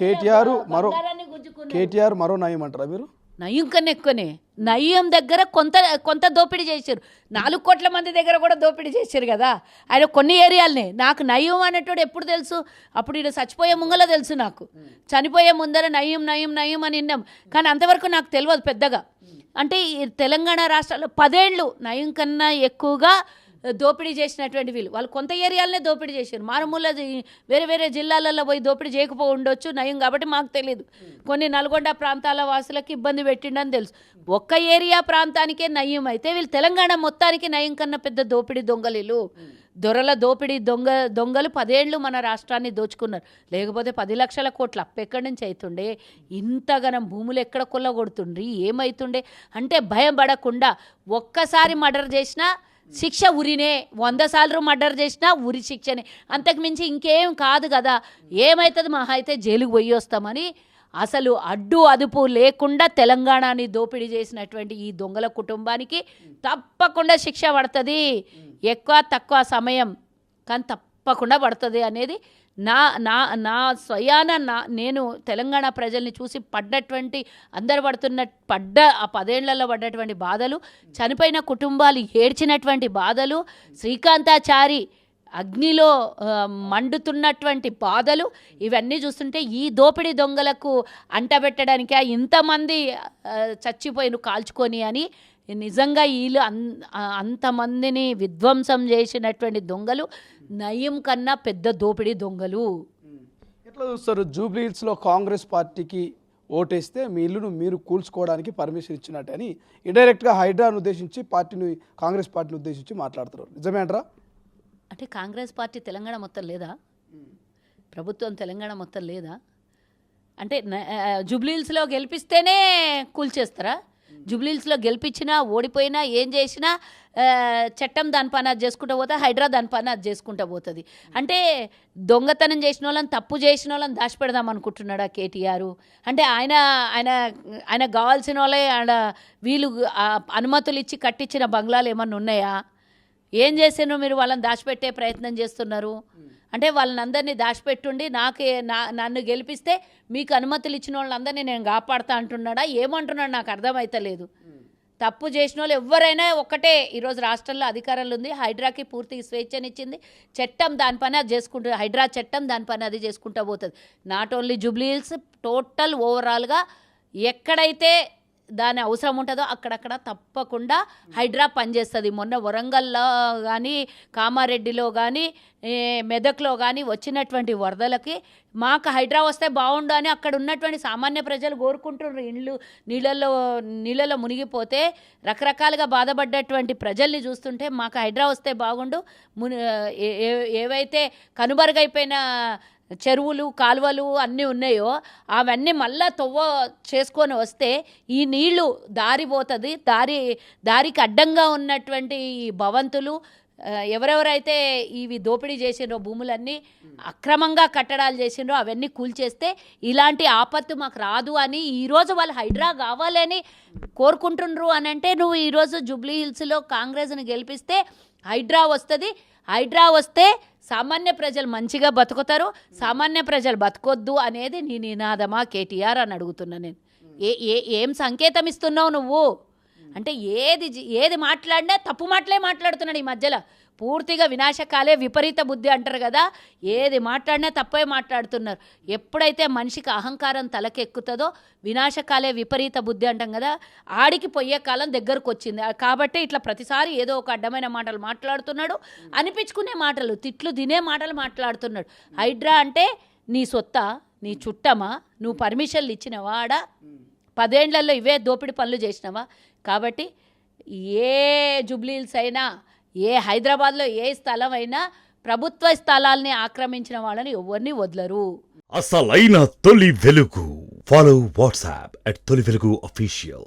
కేటీఆర్ మరో నయం అంటారా మీరు? నయం కన్నా ఎక్కువనే. నయం దగ్గర కొంత దోపిడీ చేశారు. 4 కోట్ల మంది దగ్గర కూడా దోపిడీ చేశారు కదా ఆయన కొన్ని ఏరియాలనే. నాకు నయం అనేటోడు ఎప్పుడు తెలుసు? అప్పుడు ఈయన చచ్చిపోయే ముంగల తెలుసు. నాకు చనిపోయే ముందర నయం నయం నయం అని విన్నాం, కానీ అంతవరకు నాకు తెలియదు పెద్దగా. అంటే ఈ తెలంగాణ రాష్ట్రాల్లో 10 ఏళ్ళు నయం కన్నా ఎక్కువగా దోపిడీ చేసినటువంటి వాళ్ళు కొంత ఏరియాలనే దోపిడీ చేశారు. మారుమూల వేరే వేరే జిల్లాలలో పోయి దోపిడీ చేయకపో ఉండొచ్చు నయం, కాబట్టి మాకు తెలియదు. కొన్ని నల్గొండ ప్రాంతాల వాసులకు ఇబ్బంది పెట్టిండని తెలుసు. ఒక్క ఏరియా ప్రాంతానికే నయం అయితే వీళ్ళు తెలంగాణ మొత్తానికి నయం కన్నా పెద్ద దోపిడీ దొంగలు, దొరల దోపిడీ దొంగలు 10 ఏళ్ళు మన రాష్ట్రాన్ని దోచుకున్నారు. లేకపోతే 10 లక్షల కోట్ల అప్పు ఎక్కడి నుంచి అవుతుండే? ఇంతగానం భూములు ఎక్కడ కొల్లగొడుతుండ్రి? ఏమవుతుండే అంటే భయం పడకుండా ఒక్కసారి మర్డర్ చేసినా శిక్ష ఉరినే, 100 సార్లు మర్డర్ చేసినా ఉరి శిక్షనే, అంతకుమించి ఇంకేం కాదు కదా. ఏమవుతుంది? మహా అయితే జైలుకు పోయి వస్తామని అసలు అడ్డు అదుపు లేకుండా తెలంగాణని దోపిడీ చేసినటువంటి ఈ దొంగల కుటుంబానికి తప్పకుండా శిక్ష పడుతుంది. ఎక్కువ తక్కువ సమయం కానీ తప్పకుండా పడుతుంది అనేది నా స్వయాన నేను తెలంగాణ ప్రజల్ని చూసి పడ్డటువంటి అందరు పడ్డ ఆ 10 ఏళ్లలో పడ్డటువంటి బాధలు, చనిపోయిన కుటుంబాలు ఏడ్చినటువంటి బాధలు, శ్రీకాంతాచారి అగ్నిలో మండుతున్నటువంటి బాధలు, ఇవన్నీ చూస్తుంటే ఈ దోపిడీ దొంగలకు అంటబెట్టడానికి ఇంతమంది చచ్చిపోయిన కాల్చుకొని అని నిజంగా వీళ్ళు అంతమందిని విధ్వంసం చేసినటువంటి దొంగలు నయం కన్నా పెద్ద దోపిడీ దొంగలు. ఎట్లా చూస్తారు? జూబ్లీహిల్స్లో కాంగ్రెస్ పార్టీకి ఓటేస్తే మీ ఇల్లును మీరు కూల్చుకోవడానికి పర్మిషన్ ఇచ్చినట్టు అని ఇండైరెక్ట్గా హైడ్రాను ఉద్దేశించి కాంగ్రెస్ పార్టీని ఉద్దేశించి మాట్లాడుతున్నారు. నిజమే అంటారా? అంటే కాంగ్రెస్ పార్టీ తెలంగాణ మొత్తం లేదా? ప్రభుత్వం తెలంగాణ మొత్తం లేదా? అంటే జూబ్లీహిల్స్లో గెలిపిస్తేనే కూల్చేస్తారా? జూబ్లీహిల్స్లో గెలిపించినా ఓడిపోయినా ఏం చేసినా చట్టం దాని పని అది చేసుకుంటూ పోతే హైడ్రా దాని పని అది చేసుకుంటూ పోతుంది. అంటే దొంగతనం చేసిన వాళ్ళని, తప్పు చేసిన వాళ్ళని దాచిపెడదాం అనుకుంటున్నాడా కేటీఆర్? అంటే ఆయన కావాల్సిన వాళ్ళే వీళ్ళు అనుమతులు ఇచ్చి కట్టించిన బంగ్లాలు ఏమన్నా ఉన్నాయా? ఏం చేసాను మీరు వాళ్ళని దాచిపెట్టే ప్రయత్నం చేస్తున్నారు? అంటే వాళ్ళందరినీ దాచిపెట్టుండి నన్ను గెలిపిస్తే మీకు అనుమతులు ఇచ్చిన వాళ్ళందరినీ నేను కాపాడుతా అంటున్నాడా? ఏమంటున్నాడు నాకు అర్థమవుతలేదు. తప్పు చేసిన వాళ్ళు ఎవరైనా ఒక్కటే. ఈరోజు రాష్ట్రంలో అధికారంలో ఉంది, హైడ్రాకి పూర్తిగా స్వేచ్ఛనిచ్చింది, చట్టం దాని పని అది చేసుకుంటూ, హైడ్రా చట్టం దాని పని అది చేసుకుంటూ పోతుంది. నాట్ ఓన్లీ జూబ్లీహిల్స్, టోటల్ ఓవరాల్గా ఎక్కడైతే దాని అవసరం ఉంటుందో అక్కడక్కడ తప్పకుండా హైడ్రా పనిచేస్తుంది. మొన్న వరంగల్లో కానీ, కామారెడ్డిలో కానీ, మెదక్లో కానీ వచ్చినటువంటి వరదలకి మాకు హైడ్రా వస్తే బాగుండు అని అక్కడ ఉన్నటువంటి సామాన్య ప్రజలు కోరుకుంటున్నారు. ఇండ్లు నీళ్ళలో మునిగిపోతే రకరకాలుగా బాధపడ్డటువంటి ప్రజల్ని చూస్తుంటే మాకు హైడ్రా వస్తే బాగుండు, ఏవైతే కనుమరుగైపోయిన చెరువులు కాలువలు అన్నీ ఉన్నాయో అవన్నీ మళ్ళా చేసుకొని వస్తే ఈ నీళ్లు దారిపోతుంది. దారికి అడ్డంగా ఉన్నటువంటి ఈ భవంతులు ఎవరెవరైతే ఇవి దోపిడీ చేసిండ్రో, భూములన్నీ అక్రమంగా కట్టడాలు చేసిండ్రో అవన్నీ కూల్చేస్తే ఇలాంటి ఆపత్తు మాకు రాదు అని ఈరోజు వాళ్ళు హైడ్రా కావాలని కోరుకుంటుండ్రు అని అంటే, నువ్వు ఈరోజు జూబ్లీహిల్స్లో కాంగ్రెస్ని గెలిపిస్తే హైడ్రా వస్తుంది. హైడ్రా వస్తే సామాన్య ప్రజలు మంచిగా బతుకుతారు, సామాన్య ప్రజలు బతకొద్దు అనేది నీ నినాదమా కేటీఆర్ అని అడుగుతున్నా నేను. ఏం సంకేతం ఇస్తున్నావు నువ్వు? అంటే ఏది మాట్లాడినా తప్పు మాటలే మాట్లాడుతున్నాడు ఈ మధ్యలో. పూర్తిగా వినాశకాలే విపరీత బుద్ధి అంటారు కదా, ఏది మాట్లాడినా తప్పే మాట్లాడుతున్నారు. ఎప్పుడైతే మనిషికి అహంకారం తలకెక్కుతుందో వినాశకాలే విపరీత బుద్ధి అంటాం కదా, ఆడికి పోయే కాలం దగ్గరకు వచ్చింది. కాబట్టి ఇట్లా ప్రతిసారి ఏదో ఒక అడ్డమైన మాటలు మాట్లాడుతున్నాడు, అనిపించుకునే మాటలు, తిట్లు తినే మాటలు మాట్లాడుతున్నాడు. హైడ్రా అంటే నీ సొత్తా, నీ చుట్టమా, నువ్వు పర్మిషన్లు ఇచ్చినవా? 10 ఏళ్లలో ఇవే దోపిడి పనులు చేసినావా? కాబట్టి ఏ జూబ్లీహిల్స్ అయినా, ఏ హైదరాబాద్లో ఏ స్థలం అయినా ప్రభుత్వ స్థలాల్ని ఆక్రమించిన వాళ్ళని ఎవరిని వదలరు. అసలైన తొలి వెలుగు. ఫాలో వాట్సాప్ @తొలి వెలుగు official.